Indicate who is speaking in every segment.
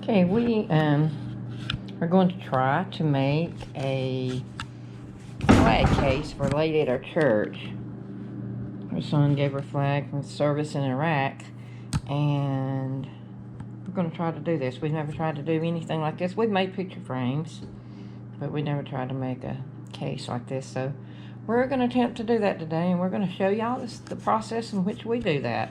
Speaker 1: Okay, we are going to try to make a flag case for a lady at our church. Her son gave her flag from service in Iraq, and we're going to try to do this. We've never tried to do anything like this. We've made picture frames, but we never tried to make a case like this. So we're going to attempt to do that today, and we're going to show y'all the process in which we do that.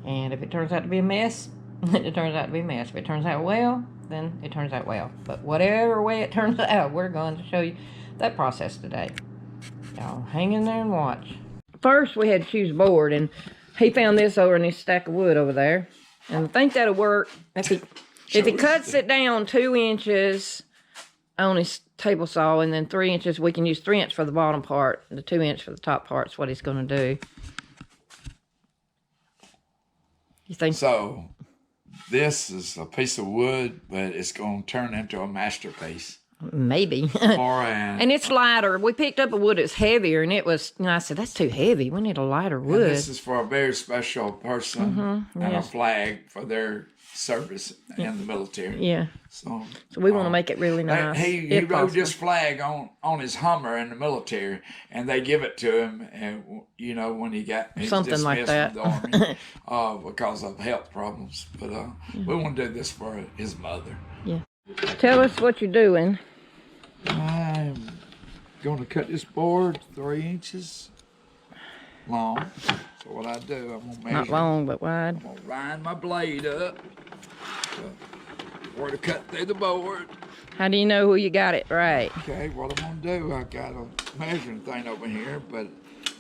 Speaker 1: And if it turns out to be a mess, it turns out to be a mess. If it turns out well, then it turns out well. But whatever way it turns out, we're going to show you that process today. Y'all hang in there and watch. First, we had to choose a board, and he found this over in this stack of wood over there. And I think that'll work. If he cuts it down 2 inches on his table saw, and then 3 inches, we can use 3 inch for the bottom part, the 2 inch for the top part is what he's going to do. You think
Speaker 2: so? This is a piece of wood, but it's going to turn into a masterpiece.
Speaker 1: Maybe. And it's lighter. We picked up a wood that's heavier, and it was, I said, that's too heavy. We need a lighter wood.
Speaker 2: And this is for a very special person and a flag for their service in the military.
Speaker 1: Yeah. So we want to make it really nice.
Speaker 2: He wrote this flag on his Hummer in the military, and they give it to him, and when he
Speaker 1: something like that
Speaker 2: from the Army because of health problems. But we want to do this for his mother.
Speaker 1: Yeah. Tell us what you're doing.
Speaker 2: I'm going to cut this board 3 inches long. So what I do, I'm going to measure.
Speaker 1: Not long, but wide.
Speaker 2: I'm going to line my blade up where to cut through the board.
Speaker 1: How do you know who you got it right?
Speaker 2: Okay, what I'm going to do, I've got a measuring thing over here, but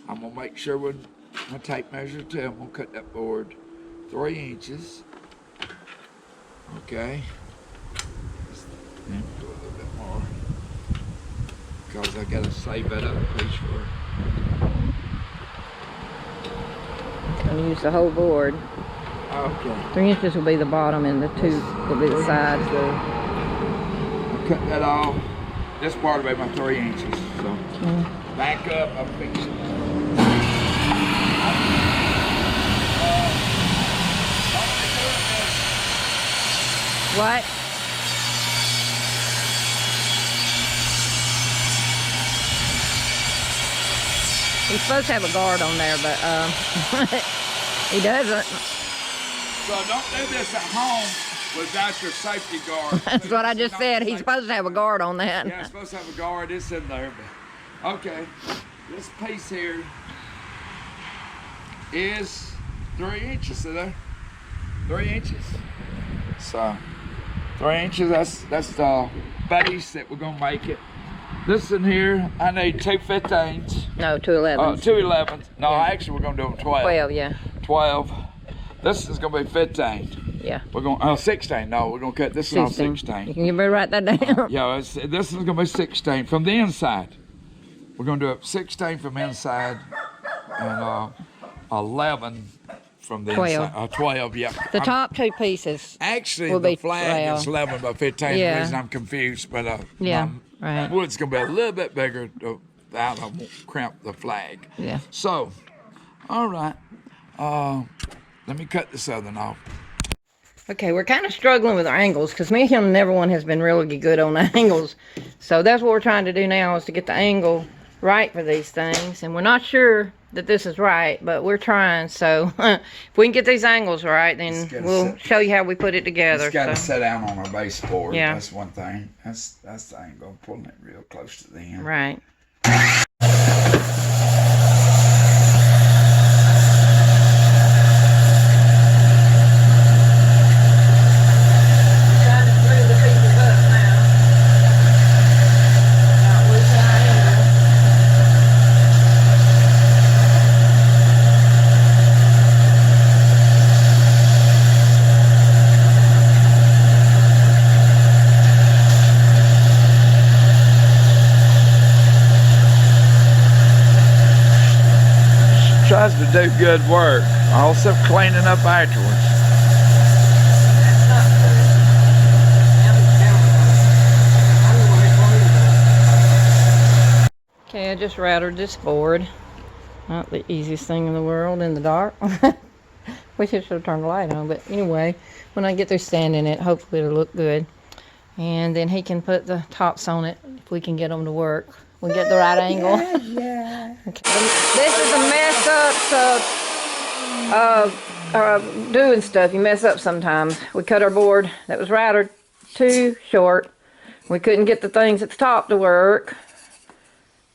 Speaker 2: I'm going to make sure with my tape measure too. I'm going to cut that board 3 inches. Okay. And do a little bit more because I gotta save that other piece for it.
Speaker 1: I'm gonna use the whole board.
Speaker 2: Okay.
Speaker 1: 3 inches will be the bottom, and the 2 will be the sides.
Speaker 2: I'll cut that off. This part will be my 3 inches. So back up, I'll fix it.
Speaker 1: What? He's supposed to have a guard on there, but he doesn't.
Speaker 2: So don't do this at home without your safety guard.
Speaker 1: That's what I just said. He's supposed to have a guard on that.
Speaker 2: Yeah, he's supposed to have a guard. It's in there. But, okay, this piece here is 3 inches. See there? 3 inches. So 3 inches. That's the base that we're gonna make it. This in here, I need 2 15s.
Speaker 1: No, 2 11s.
Speaker 2: 2 11s. No, yeah. Actually, we're going to do them 12.
Speaker 1: 12, yeah.
Speaker 2: 12. This is going to be 15.
Speaker 1: Yeah.
Speaker 2: We're going 16. No, we're going to cut this off 16.
Speaker 1: You can write that down.
Speaker 2: Yeah, this is going to be 16 from the inside. We're going to do it 16 from inside and 11 from the
Speaker 1: 12.
Speaker 2: inside. 12, yeah.
Speaker 1: The top 2 pieces.
Speaker 2: Actually, the flag is 11 by 15.
Speaker 1: Yeah.
Speaker 2: The reason I'm confused, but
Speaker 1: yeah. Right.
Speaker 2: Wood's gonna be a little bit bigger I won't cramp the flag.
Speaker 1: Yeah.
Speaker 2: So, all right. Let me cut this other one off.
Speaker 1: Okay, we're kind of struggling with our angles because me and him, never one has been really good on the angles. So that's what we're trying to do now, is to get the angle right for these things. And we're not sure that this is right, but we're trying. So if we can get these angles right, then we'll show you how we put it together.
Speaker 2: It's got to sit down on our baseboard.
Speaker 1: Yeah.
Speaker 2: That's one thing. That's the angle. Pulling it real close to the end.
Speaker 1: Right.
Speaker 2: Tries to do good work, also cleaning up afterwards.
Speaker 1: Okay, I just routed this board. Not the easiest thing in the world in the dark. We should have turned the light on, but anyway, when I get through sanding it, hopefully it'll look good. And then he can put the tops on it if we can get them to work. We get the right angle.
Speaker 2: Yeah.
Speaker 1: Okay. This is a mess up, so doing stuff, you mess up sometimes. We cut our board that was routed too short. We couldn't get the things at the top to work.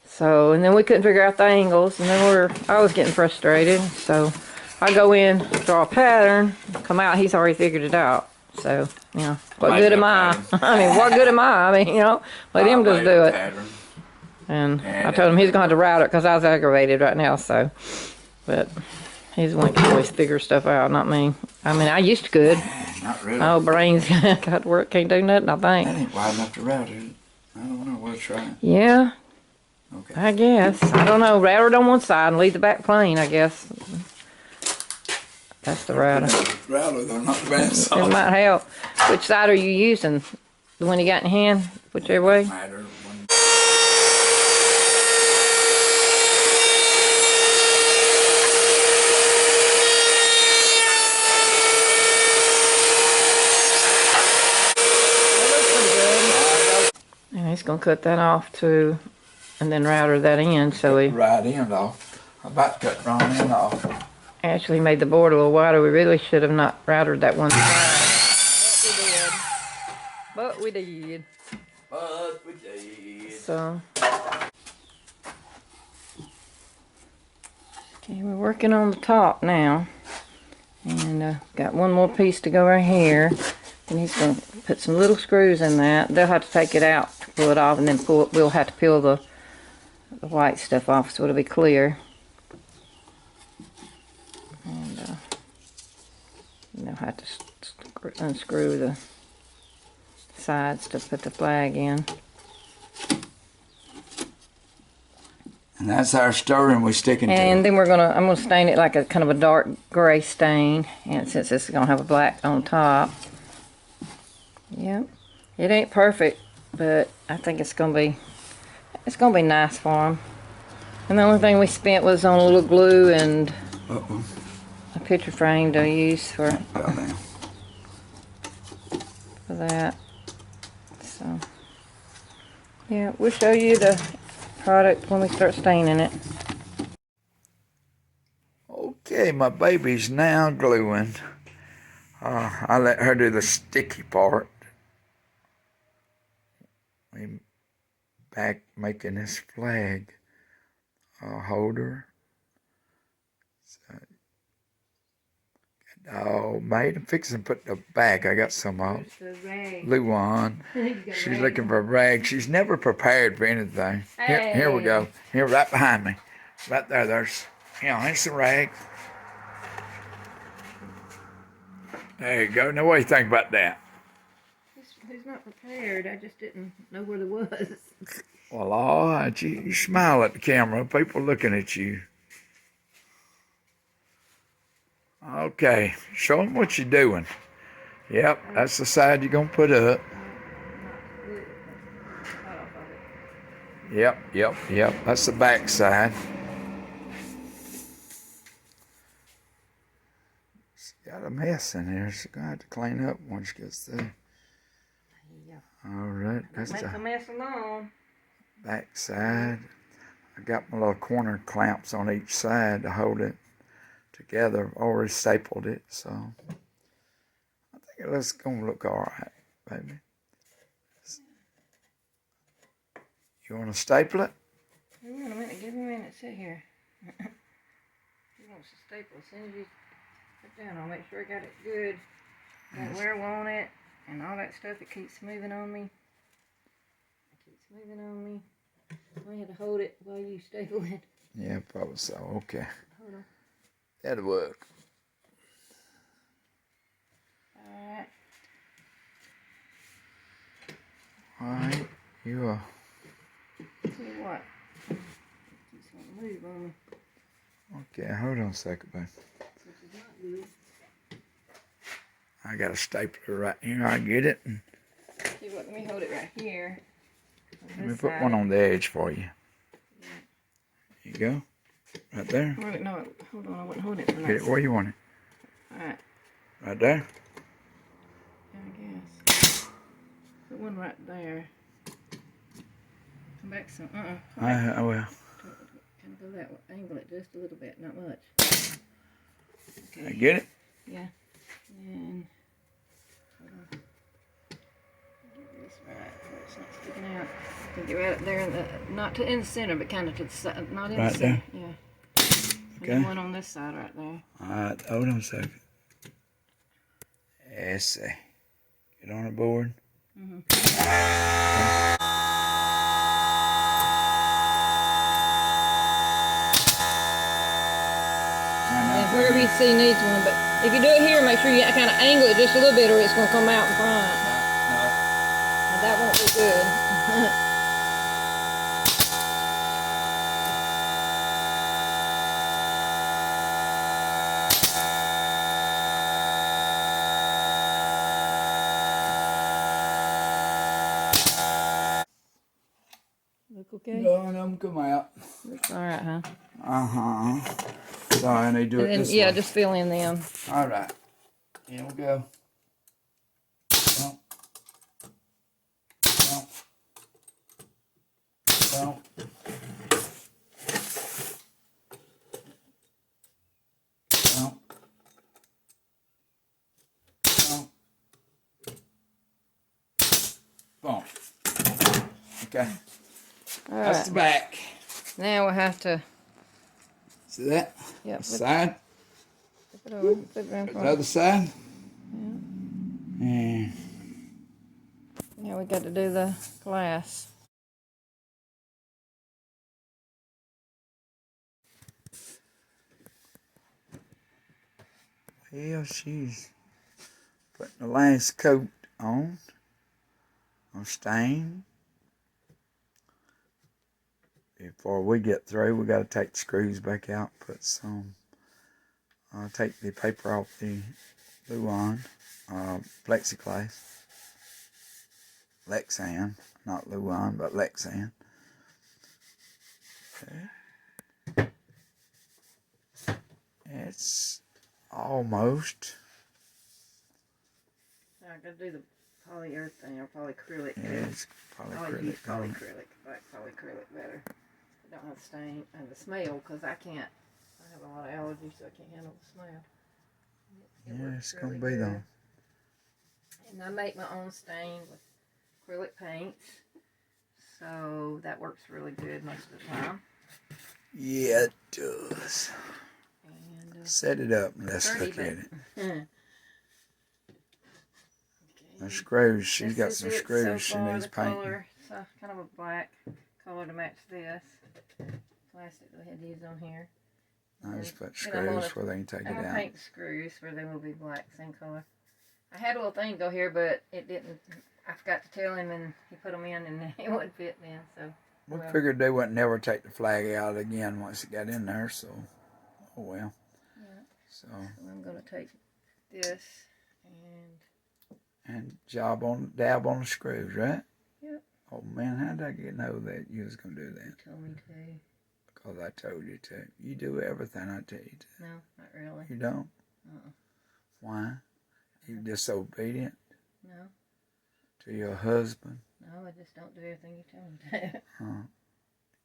Speaker 1: So, and then we couldn't figure out the angles, and then I was getting frustrated. So I go in, draw a pattern, come out, he's already figured it out. So, you know, what good am I? I mean, what good am I? I mean, you know, let him just do it. And I told him he's going to have to route it because I was aggravated right now, so. But he's the one that can always figure stuff out, not me. I mean, I used to could.
Speaker 2: Not really.
Speaker 1: My old brain's got to work, can't do nothing, I think.
Speaker 2: That ain't wide enough to route it. I don't know, we'll try.
Speaker 1: Yeah.
Speaker 2: Okay.
Speaker 1: I guess. I don't know. Router it on one side and leave the back plain, I guess. That's the router.
Speaker 2: Router, though, not the bad side.
Speaker 1: It might help. Which side are you using? The one you got in hand? Whichever way?
Speaker 2: Matter.
Speaker 1: And he's going to cut that off too, and then router that in, so we
Speaker 2: Right end off. I'm about to cut the wrong end off.
Speaker 1: actually made the board a little wider. We really should have not routed that one side. But we did.
Speaker 2: But we did.
Speaker 1: So, okay, we're working on the top now. And got one more piece to go right here. And he's going to put some little screws in that. They'll have to take it out to pull it off, and then we'll have to peel the white stuff off so it'll be clear. And they'll have to unscrew the sides to put the flag in.
Speaker 2: And that's our story, and we're sticking to it.
Speaker 1: And then I'm gonna stain it like a kind of a dark gray stain, and since this is gonna have a black on top. Yep, it ain't perfect, but I think it's gonna be nice for him. And the only thing we spent was on a little glue and a picture frame to use for that. So yeah, we'll show you the product when we start staining it.
Speaker 2: Okay, my baby's now gluing. I let her do the sticky part. We back making this flag holder. So, oh, mate, I'm fixing to put the back. I got some Luan. She's looking for a rag. She's never prepared for anything.
Speaker 1: Hey.
Speaker 2: Here we go. Here, right behind me. Right there, here's some rag. There you go. Now, what do you think about that?
Speaker 1: Who's not prepared? I just didn't know where there was.
Speaker 2: Well, all right, you smile at the camera. People looking at you. Okay, show them what you're doing. Yep, that's the side you're going to put up. Yep, that's the back side. She's got a mess in here. She's going to have to clean up when she gets there. All right, that's
Speaker 1: Make the mess alone.
Speaker 2: Back side. I got my little corner clamps on each side to hold it together. I've already stapled it, so I think it's gonna look all right, baby. You want to staple it?
Speaker 1: Give me a minute. Give me a minute. Sit here. You want to staple as soon as you put down. I'll make sure I got it good. Got wear on it and all that stuff. It keeps moving on me. I had to hold it while you staple it.
Speaker 2: Yeah, probably so. Okay.
Speaker 1: Hold on.
Speaker 2: That'll work.
Speaker 1: Alright.
Speaker 2: Alright, you are.
Speaker 1: Tell you what. Keeps on move on me.
Speaker 2: Okay, hold on a second, babe.
Speaker 1: Which is not good.
Speaker 2: I got a stapler right here. I get it.
Speaker 1: See what? Let me hold it right here.
Speaker 2: Let me put one on the edge for you. There you go. Right there.
Speaker 1: Wait, no, hold on. I wouldn't hold it for
Speaker 2: Get it where you want it.
Speaker 1: Alright.
Speaker 2: Right there?
Speaker 1: Yeah, I guess. Put one right there. Come back some. Come back.
Speaker 2: I will.
Speaker 1: Kind of go that way. Angle it just a little bit, not much. Okay.
Speaker 2: I get it?
Speaker 1: Yeah. And hold on. Get this right where it's not sticking out. Get right up there in the, not to in the center, but kind of to the side, not in
Speaker 2: Right
Speaker 1: the center.
Speaker 2: there?
Speaker 1: Yeah.
Speaker 2: Okay.
Speaker 1: And then one on this side right there.
Speaker 2: Alright, hold on a second. Let's see. Get on the board.
Speaker 1: Mm-hmm. And wherever you see needs one, but if you do it here, make sure you kind of angle it just a little bit or it's going to come out in front.
Speaker 2: No.
Speaker 1: And that won't be good. Look okay?
Speaker 2: None of them come out.
Speaker 1: Looks alright, huh?
Speaker 2: Uh-huh. So I need to do it this
Speaker 1: Yeah,
Speaker 2: way.
Speaker 1: just fill in them.
Speaker 2: Alright. Here we go. Bump. Bump. Bump. Bump. Bump. Bump. Okay. That's the back.
Speaker 1: Now we'll have to.
Speaker 2: See that?
Speaker 1: Yep.
Speaker 2: Side.
Speaker 1: Flip it over. Flip it around
Speaker 2: The
Speaker 1: front.
Speaker 2: other side.
Speaker 1: Yeah.
Speaker 2: And
Speaker 1: Now we got to do the glass.
Speaker 2: well, she's putting the last coat on stain. Before we get through, we got to take the screws back out, put some, take the paper off the Luan, plexiglass, Lexan, not Luan, but Lexan. Okay. It's almost.
Speaker 1: Now I got to do the polyurethane or polyacrylic.
Speaker 2: Yeah, it's polyacrylic.
Speaker 1: I like polyacrylic better. I don't have stain and the smell because I can't. I have a lot of allergies, so I can't handle the smell.
Speaker 2: Yeah, it's
Speaker 1: really
Speaker 2: gonna be though.
Speaker 1: And I make my own stain with acrylic paints, so that works really good most of the time.
Speaker 2: Yeah, it does.
Speaker 1: And
Speaker 2: Set it up and let's look at it.
Speaker 1: Okay.
Speaker 2: The screws, she's
Speaker 1: This
Speaker 2: got
Speaker 1: is
Speaker 2: some
Speaker 1: it
Speaker 2: screws
Speaker 1: so
Speaker 2: she
Speaker 1: far,
Speaker 2: needs
Speaker 1: the
Speaker 2: painting.
Speaker 1: color, it's kind of a black color to match this plastic that we had to use on here.
Speaker 2: I just put
Speaker 1: Then I'm
Speaker 2: screws where they can take
Speaker 1: I'm
Speaker 2: it
Speaker 1: gonna
Speaker 2: out.
Speaker 1: paint the screws where they will be black, same color. I had a little thing go here, but it didn't. I forgot to tell him, and he put them in, and it wouldn't fit then. So
Speaker 2: We figured they wouldn't never take the flag out again once it got in there, so oh well.
Speaker 1: Yeah.
Speaker 2: So
Speaker 1: I'm gonna take this and
Speaker 2: dab on the screws, right?
Speaker 1: Yep.
Speaker 2: Oh man, how did I know that you was gonna do that?
Speaker 1: You told me to.
Speaker 2: Because I told you to. You do everything I tell you to.
Speaker 1: No, not really.
Speaker 2: You don't? Why? You disobedient
Speaker 1: No.
Speaker 2: to your husband?
Speaker 1: No, I just don't do everything you tell me to.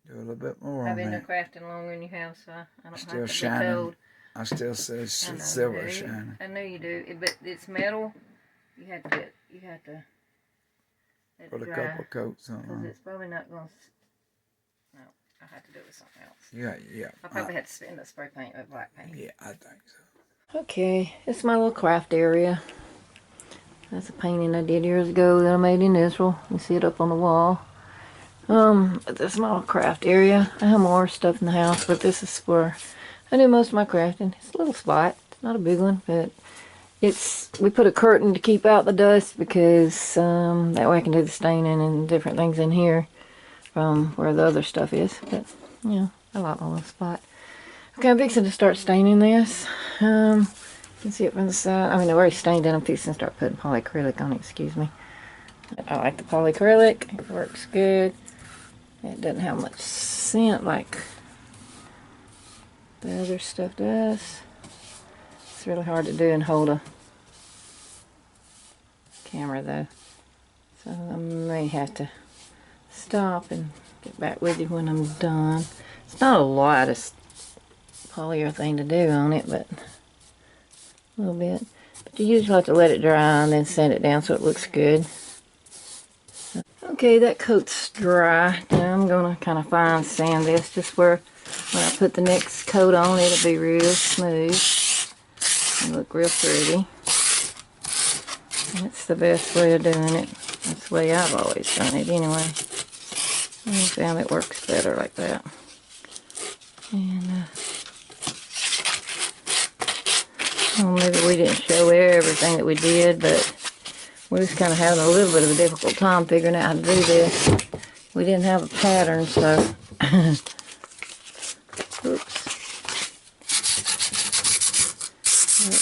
Speaker 2: Do a little bit more
Speaker 1: I've
Speaker 2: on
Speaker 1: been
Speaker 2: that.
Speaker 1: crafting longer than you have, so I don't
Speaker 2: Still
Speaker 1: have to
Speaker 2: shining.
Speaker 1: be told.
Speaker 2: I still say
Speaker 1: I know
Speaker 2: silver
Speaker 1: you do.
Speaker 2: shining.
Speaker 1: I know you do, but it's metal. You have to let
Speaker 2: Put
Speaker 1: it
Speaker 2: a
Speaker 1: dry,
Speaker 2: couple coats
Speaker 1: because
Speaker 2: on.
Speaker 1: it's probably not going to. No, I have to do it with something else.
Speaker 2: Yeah.
Speaker 1: I probably had to spin the spray paint with black paint.
Speaker 2: Yeah, I think so.
Speaker 1: Okay, it's my little craft area. That's a painting I did years ago that I made in Israel. You see it up on the wall. This is my little craft area. I have more stuff in the house, but this is where I do most of my crafting. It's a little spot. It's not a big one, but we put a curtain to keep out the dust because that way I can do the staining and different things in here from where the other stuff is. But, you know, I like my little spot. Okay, I'm fixing to start staining this. You can see it from the side. I mean, I've already stained it. I'm fixing to start putting polyacrylic on it, excuse me. I like the polyacrylic. It works good. It doesn't have much scent like the other stuff does. It's really hard to do and hold a camera though. So I may have to stop and get back with you when I'm done. It's not a lot of polyurethane to do on it, but a little bit. But you usually have to let it dry and then sand it down so it looks good. Okay, that coat's dry. Now I'm gonna kind of fine sand this just where when I put the next coat on, it'll be real smooth and look real pretty. That's the best way of doing it. That's the way I've always done it anyway. I found it works better like that. And well, maybe we didn't show everything that we did, but we was kind of having a little bit of a difficult time figuring out how to do this. We didn't have a pattern, so oops. But,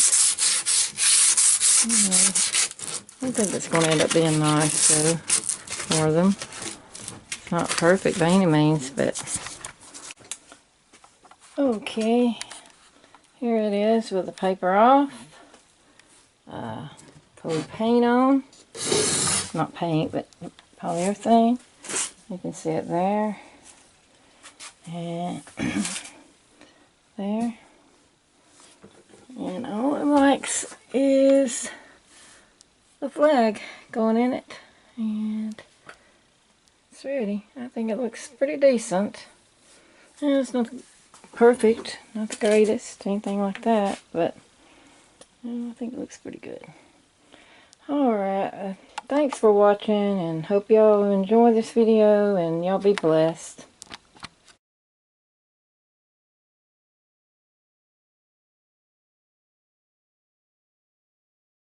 Speaker 1: anyway, I think it's going to end up being nice so for them. It's not perfect by any means, but okay. Here it is with the paper off. Coated paint on. Not paint, but polyurethane. You can see it there. And there. And all it likes is the flag going in it. And it's ready. I think it looks pretty decent. And it's not perfect, not the greatest, anything like that, but I think it looks pretty good. Alright, thanks for watching and hope y'all enjoy this video and y'all be blessed.